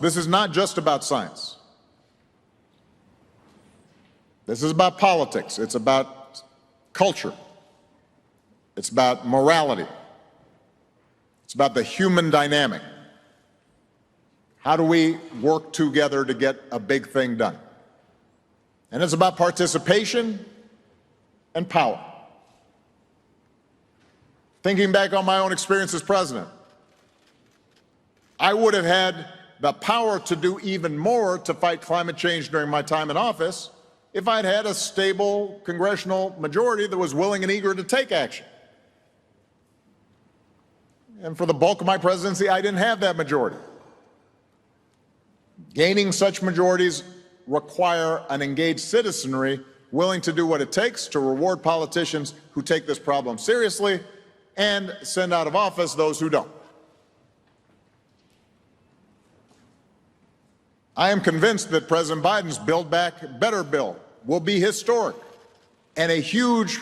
This is not just about science. This is about politics. It's about culture. It's about morality. It's about the human dynamic. How do we work together to get a big thing done? And it's about participation and power. Thinking back on my own experience as president, I would have had the power to do even more to fight climate change during my time in office if I'd had a stable congressional majority that was willing and eager to take action. And for the bulk of my presidency, I didn't have that majority. Gaining such majorities require an engaged citizenry willing to do what it takes to reward politicians who take this problem seriously and send out of office those who don't. I am convinced that President Biden's Build Back Better bill will be historic and a huge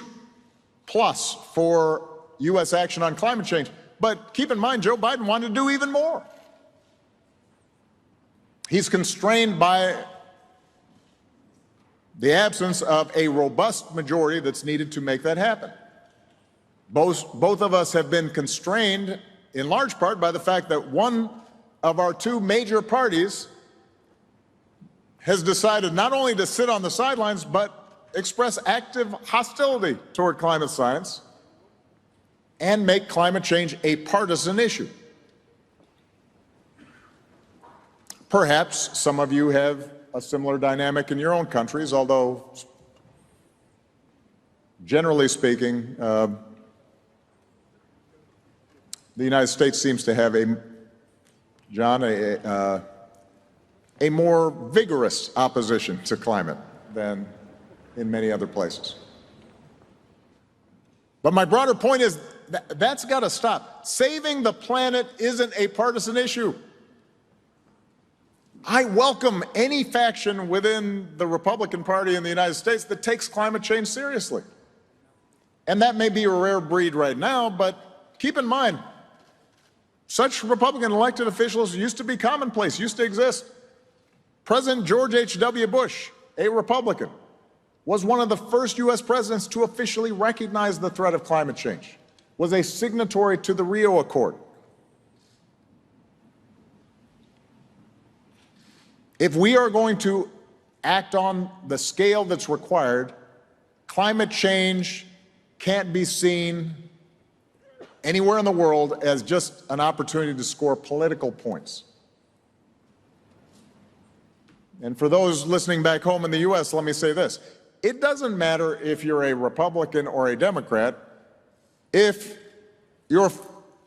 plus for U.S. action on climate change. But keep in mind, Joe Biden wanted to do even more. He's constrained by the absence of a robust majority that's needed to make that happen. Both of us have been constrained in large part by the fact that one of our two major parties has decided not only to sit on the sidelines, but express active hostility toward climate science and make climate change a partisan issue. Perhaps some of you have a similar dynamic in your own countries, although generally speaking, the United States seems to have a more vigorous opposition to climate than in many other places. But my broader point is that's got to stop. Saving the planet isn't a partisan issue. I welcome any faction within the Republican Party in the United States that takes climate change seriously. And that may be a rare breed right now, but keep in mind, such Republican elected officials used to be commonplace, used to exist. President George H.W. Bush, a Republican, was one of the first U.S. presidents to officially recognize the threat of climate change, was a signatory to the Rio Accord. If we are going to act on the scale that's required, climate change can't be seen anywhere in the world as just an opportunity to score political points. And for those listening back home in the U.S., let me say this. It doesn't matter if you're a Republican or a Democrat. If your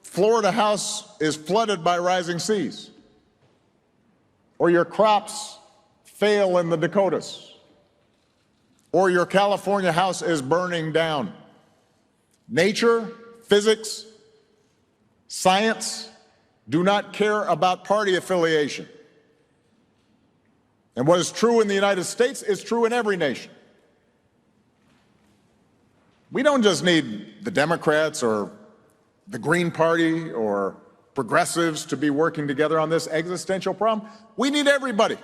Florida house is flooded by rising seas, or your crops fail in the Dakotas, or your California house is burning down, nature, physics, science do not care about party affiliation. And what is true in the United States is true in every nation. We don't just need the Democrats or the Green Party or progressives to be working together on this existential problem. We need everybody.